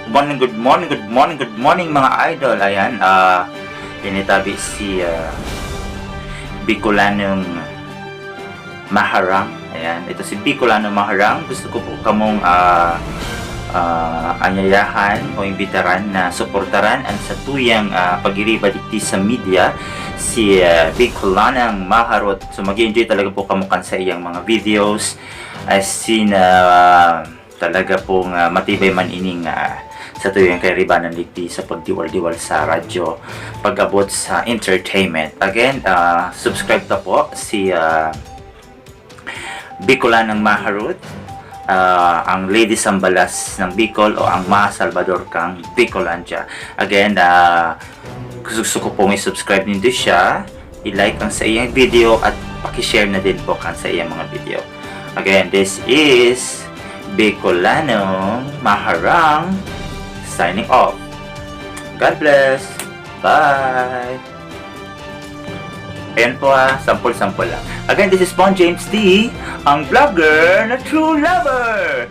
Good morning mga idol. Ayan, tinitabi si Bicolanong Maharang. Ayan, ito si Bicolanong Maharang. Gusto ko po kamong anyayahan o imbitaran na suportaran ang satuyang pag-iriba dito sa media si Bicolanong Maharot. So mag-enjoy talaga po kamukan sa iyang mga videos as seen talaga pong matibay man ining sa tuyang kairibanan ligdi sa pagdiwal-diwal sa radyo pag-abot sa entertainment. Again, subscribe na po si Bicolanong Maharot, ang Lady Sambalas ng Bicol o ang Maha Salvador kang Bicolandia. Again, gusto ko pong i-subscribe nito siya, i-like ang sa iyang video at pakishare na din po kan sa iyang mga video. Again, this is Bicolanong Maharang signing off. God bless. Bye. Ayan po sample-sample lang. Again, this is Bon James D, ang vlogger na true lover.